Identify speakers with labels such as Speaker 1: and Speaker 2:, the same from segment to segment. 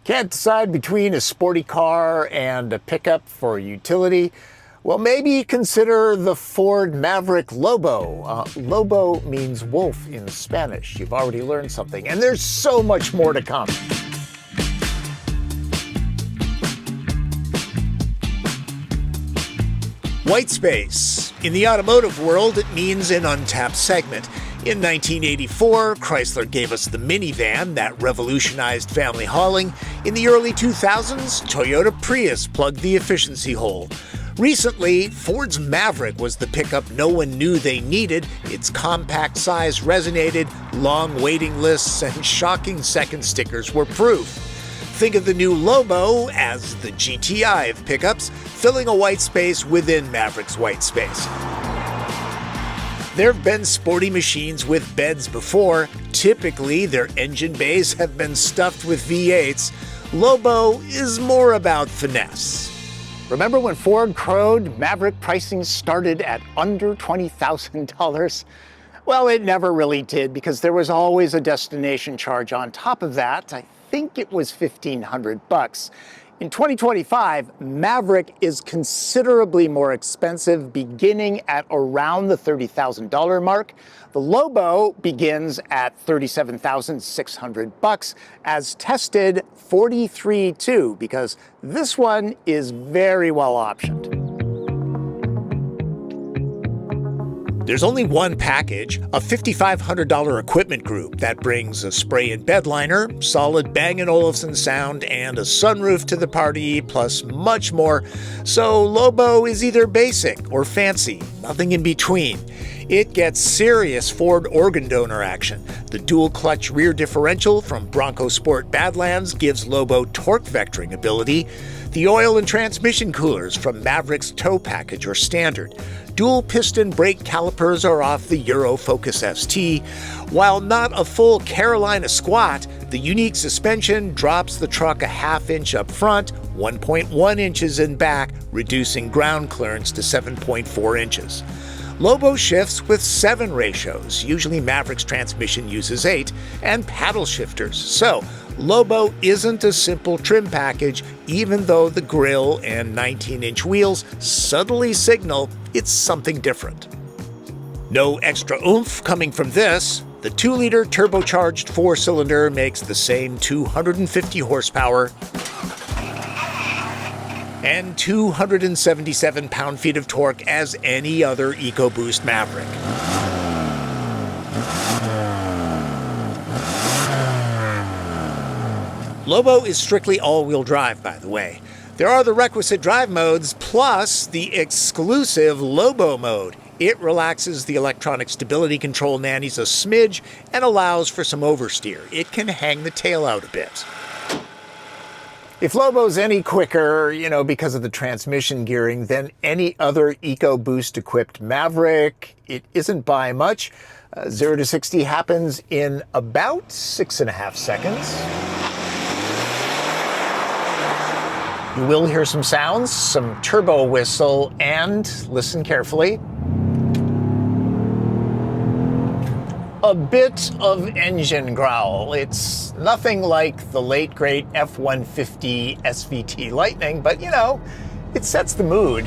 Speaker 1: Can't decide between a sporty car and a pickup for utility? Well, maybe consider the Ford Maverick Lobo. Lobo means wolf in Spanish. You've already learned something, and there's so much more to come. White space. In the automotive world, it means an untapped segment. In 1984, Chrysler gave us the minivan that revolutionized family hauling. In the early 2000s, Toyota Prius plugged the efficiency hole. Recently, Ford's Maverick was the pickup no one knew they needed. Its compact size resonated, long waiting lists and shocking second stickers were proof. Think of the new Lobo as the GTI of pickups, filling a white space within Maverick's white space. There have been sporty machines with beds before. Typically, their engine bays have been stuffed with V8s. Lobo is more about finesse. Remember when Ford crowed Maverick pricing started at under $20,000? Well, it never really did, because there was always a destination charge on top of that. I think it was $1,500. In 2025, Maverick is considerably more expensive, beginning at around the $30,000 mark. The Lobo begins at $37,600, as tested 43.2, because this one is very well optioned. There's only one package, a $5,500 equipment group that brings a spray and bed liner, solid Bang & Olufsen sound, and a sunroof to the party, plus much more. So Lobo is either basic or fancy, nothing in between. It gets serious Ford organ donor action. The dual-clutch rear differential from Bronco Sport Badlands gives Lobo torque vectoring ability. The oil and transmission coolers from Maverick's tow package are standard. Dual-piston brake calipers are off the Euro Focus ST. While not a full Carolina squat, the unique suspension drops the truck a ½ inch up front, 1.1 inches in back, reducing ground clearance to 7.4 inches. Lobo shifts with 7 ratios, usually Maverick's transmission uses 8, and paddle shifters. So, Lobo isn't a simple trim package, even though the grille and 19-inch wheels subtly signal it's something different. No extra oomph coming from this. The 2-liter turbocharged 4-cylinder makes the same 250 horsepower and 277 pound-feet of torque as any other EcoBoost Maverick. Lobo is strictly all-wheel drive, by the way. There are the requisite drive modes, plus the exclusive Lobo mode. It relaxes the electronic stability control nannies a smidge and allows for some oversteer. It can hang the tail out a bit. If Lobo's any quicker, because of the transmission gearing, than any other EcoBoost-equipped Maverick, it isn't by much. 0 to 60 happens in about 6.5 seconds. You will hear some sounds, some turbo whistle, and, listen carefully, a bit of engine growl. It's nothing like the late great F-150 SVT Lightning, but it sets the mood.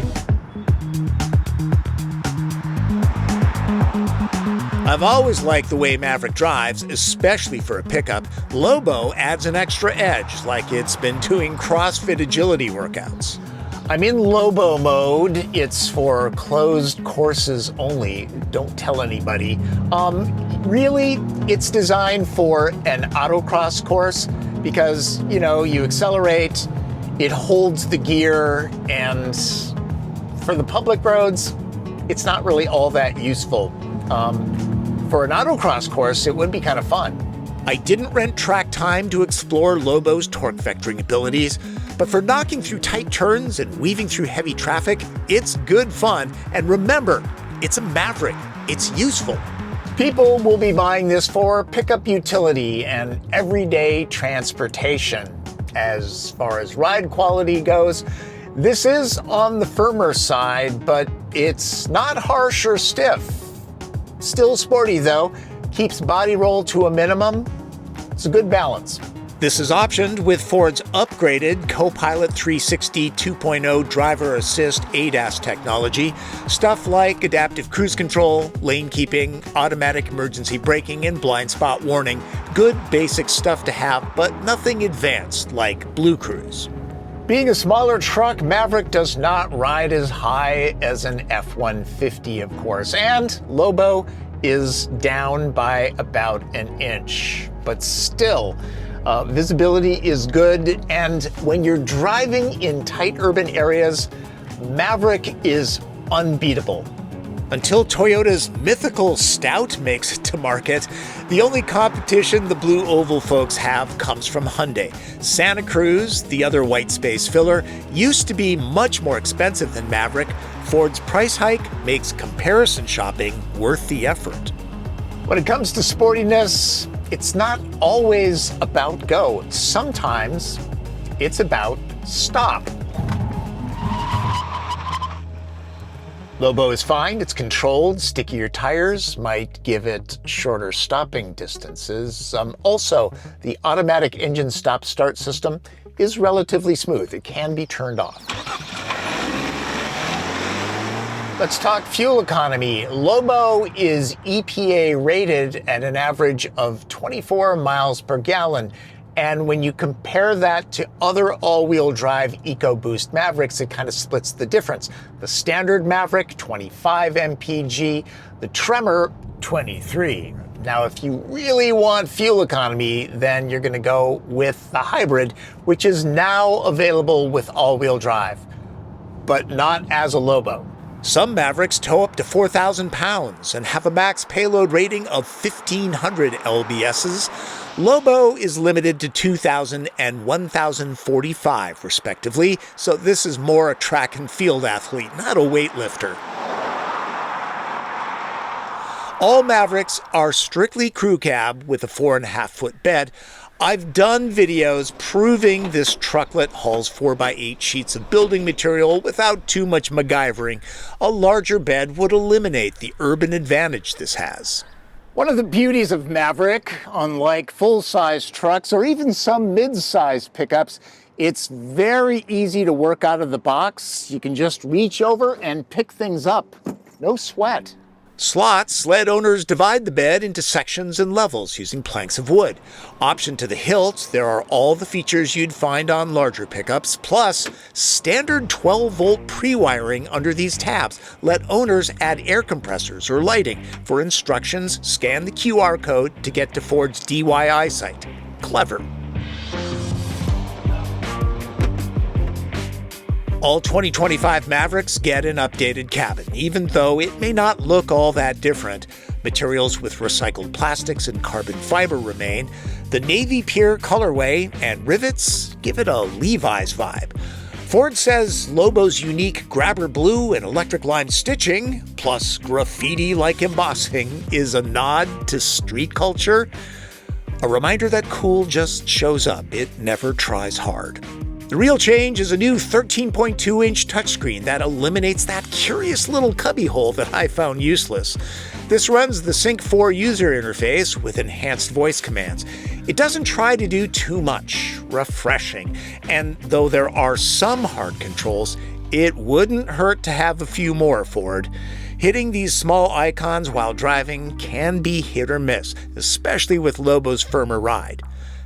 Speaker 1: I've always liked the way Maverick drives, especially for a pickup. Lobo adds an extra edge, like it's been doing CrossFit agility workouts. I'm in Lobo mode. It's for closed courses only. Don't tell anybody. Really, it's designed for an autocross course because, you accelerate, it holds the gear, and for the public roads, it's not really all that useful. For an autocross course, it would be kind of fun. I didn't rent track time to explore Lobo's torque vectoring abilities, but for knocking through tight turns and weaving through heavy traffic, it's good fun. And remember, it's a Maverick. It's useful. People will be buying this for pickup utility and everyday transportation. As far as ride quality goes, this is on the firmer side, but it's not harsh or stiff. Still sporty though, keeps body roll to a minimum. It's a good balance. This is optioned with Ford's upgraded Co-Pilot 360 2.0 driver assist ADAS technology, stuff like adaptive cruise control, lane keeping, automatic emergency braking, and blind spot warning. Good basic stuff to have, but nothing advanced like Blue Cruise. Being a smaller truck, Maverick does not ride as high as an F-150, of course, and Lobo is down by about an inch, but still, visibility is good, and when you're driving in tight urban areas, Maverick is unbeatable. Until Toyota's mythical Stout makes it to market, the only competition the Blue Oval folks have comes from Hyundai. Santa Cruz, the other white space filler, used to be much more expensive than Maverick. Ford's price hike makes comparison shopping worth the effort. When it comes to sportiness, it's not always about go. Sometimes it's about stop. Lobo is fine, it's controlled. Stickier tires might give it shorter stopping distances. Also, the automatic engine stop-start system is relatively smooth. It can be turned off. Let's talk fuel economy. Lobo is EPA rated at an average of 24 miles per gallon. And when you compare that to other all-wheel drive EcoBoost Mavericks, it kind of splits the difference. The standard Maverick, 25 mpg, the Tremor, 23. Now, if you really want fuel economy, then you're going to go with the hybrid, which is now available with all-wheel drive, but not as a Lobo. Some Mavericks tow up to 4,000 pounds and have a max payload rating of 1,500 lbs's. Lobo is limited to 2,000 and 1,045 respectively, so this is more a track and field athlete, not a weightlifter. All Mavericks are strictly crew cab with a 4.5-foot bed. I've done videos proving this trucklet hauls 4x8 sheets of building material without too much MacGyvering. A larger bed would eliminate the urban advantage this has. One of the beauties of Maverick, unlike full-size trucks or even some mid-size pickups, it's very easy to work out of the box. You can just reach over and pick things up. No sweat. Slots let owners divide the bed into sections and levels using planks of wood. Optioned to the hilt, there are all the features you'd find on larger pickups, plus standard 12-volt pre-wiring under these tabs let owners add air compressors or lighting. For instructions, scan the QR code to get to Ford's DIY site. Clever. All 2025 Mavericks get an updated cabin, even though it may not look all that different. Materials with recycled plastics and carbon fiber remain. The navy pure colorway and rivets give it a Levi's vibe. Ford says Lobo's unique grabber blue and electric line stitching, plus graffiti-like embossing, is a nod to street culture. A reminder that cool just shows up. It never tries hard. The real change is a new 13.2-inch touchscreen that eliminates that curious little cubbyhole that I found useless. This runs the Sync 4 user interface with enhanced voice commands. It doesn't try to do too much. Refreshing. And though there are some hard controls, it wouldn't hurt to have a few more, Ford. Hitting these small icons while driving can be hit or miss, especially with Lobo's firmer ride.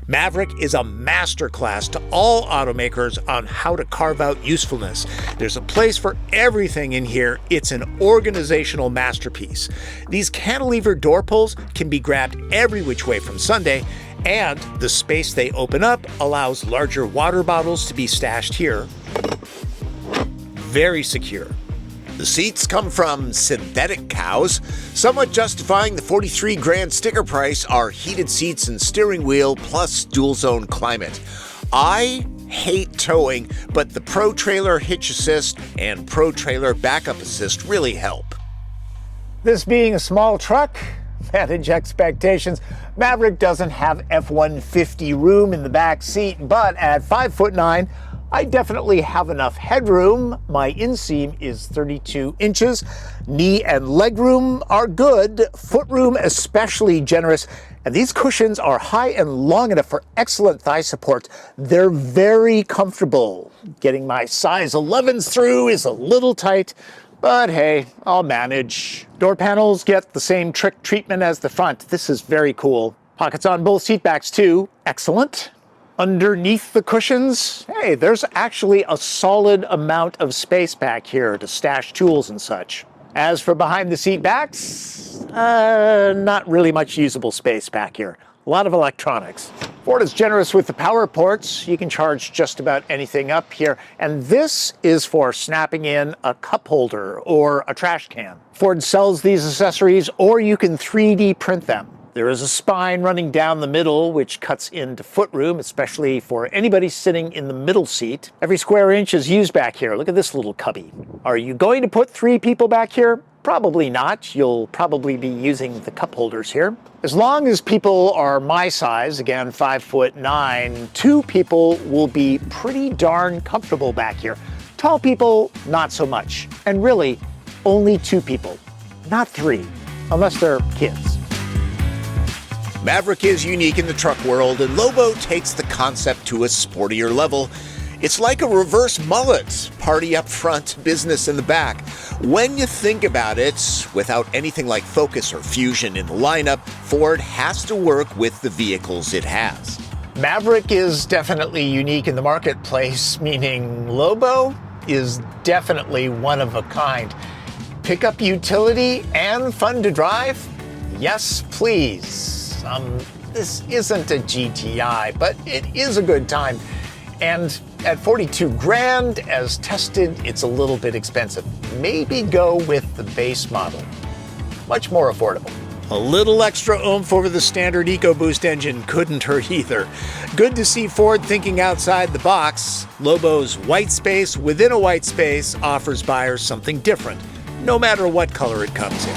Speaker 1: Maverick is a masterclass to all automakers on how to carve out usefulness. There's a place for everything in here. It's an organizational masterpiece. These cantilever door pulls can be grabbed every which way from Sunday, and the space they open up allows larger water bottles to be stashed here. Very secure. The seats come from synthetic cows. Somewhat justifying the $43,000 sticker price are heated seats and steering wheel plus dual zone climate. I hate towing, but the Pro Trailer Hitch Assist and Pro Trailer Backup Assist really help. This being a small truck, manage expectations. Maverick doesn't have F-150 room in the back seat, but at 5'9", I definitely have enough headroom. My inseam is 32 inches. Knee and leg room are good. Foot room especially generous. And these cushions are high and long enough for excellent thigh support. They're very comfortable. Getting my size 11s through is a little tight, but hey, I'll manage. Door panels get the same trick treatment as the front. This is very cool. Pockets on both seat backs too. Excellent. Underneath the cushions, hey, there's actually a solid amount of space back here to stash tools and such. As for behind the seat backs, not really much usable space back here. A lot of electronics. Ford is generous with the power ports. You can charge just about anything up here. And this is for snapping in a cup holder or a trash can. Ford sells these accessories, or you can 3D print them. There is a spine running down the middle, which cuts into footroom, especially for anybody sitting in the middle seat. Every square inch is used back here. Look at this little cubby. Are you going to put 3 people back here? Probably not. You'll probably be using the cup holders here. As long as people are my size, again, 5'9", 2 people will be pretty darn comfortable back here. Tall people, not so much. And really, only 2 people, not 3, unless they're kids.
Speaker 2: Maverick is unique in the truck world, and Lobo takes the concept to a sportier level. It's like a reverse mullet, party up front, business in the back. When you think about it, without anything like Focus or Fusion in the lineup, Ford has to work with the vehicles it has.
Speaker 1: Maverick is definitely unique in the marketplace, meaning Lobo is definitely one of a kind. Pickup utility and fun to drive? Yes, please. This isn't a GTI, but it is a good time. And at 42 grand, as tested, it's a little bit expensive. Maybe go with the base model. Much more affordable.
Speaker 2: A little extra oomph over the standard EcoBoost engine couldn't hurt either. Good to see Ford thinking outside the box. Lobo's white space within a white space offers buyers something different, no matter what color it comes in.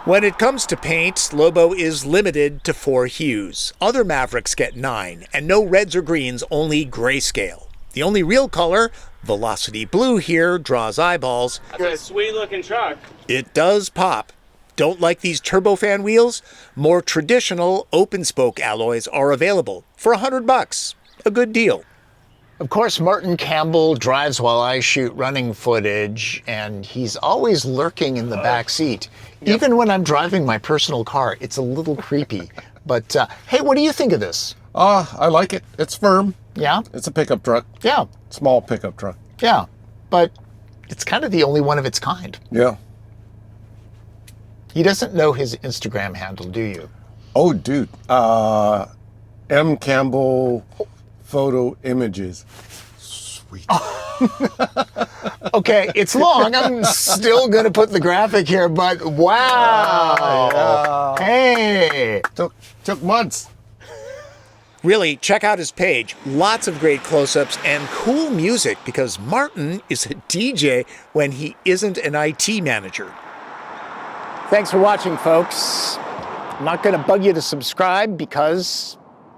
Speaker 2: When it comes to paint, Lobo is limited to 4 hues. Other Mavericks get 9, and no reds or greens, only grayscale. The only real color, Velocity Blue here, draws eyeballs.
Speaker 3: That's a sweet looking truck.
Speaker 2: It does pop. Don't like these turbofan wheels? More traditional open spoke alloys are available for $100. A good deal.
Speaker 1: Of course, Martin Campbell drives while I shoot running footage, and he's always lurking in the back seat. Yep. Even when I'm driving my personal car, it's a little creepy. But hey, what do you think of this?
Speaker 4: I like it. It's firm.
Speaker 1: Yeah?
Speaker 4: It's a pickup truck.
Speaker 1: Yeah.
Speaker 4: Small pickup truck.
Speaker 1: Yeah, but it's kind of the only one of its kind.
Speaker 4: Yeah.
Speaker 1: He doesn't know his Instagram handle, do you?
Speaker 4: Oh, dude. M. Campbell Photo Images. Sweet.
Speaker 1: Okay, it's long. I'm still going to put the graphic here, but wow.
Speaker 4: Yeah.
Speaker 1: Hey.
Speaker 4: Took months.
Speaker 2: Really, check out his page. Lots of great close-ups and cool music because Martin is a DJ when he isn't an IT manager.
Speaker 1: Thanks for watching, folks. I'm not going to bug you to subscribe because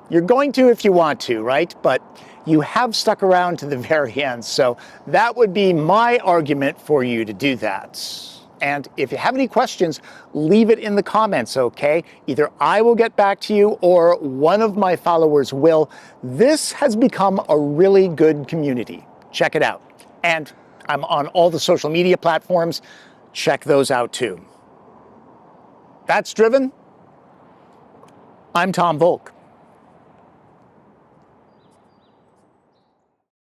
Speaker 1: you're going to if you want to, right? But you have stuck around to the very end, so that would be my argument for you to do that. And if you have any questions, leave it in the comments, okay? Either I will get back to you or one of my followers will. This has become a really good community. Check it out. And I'm on all the social media platforms. Check those out too. That's Driven. I'm Tom Volk.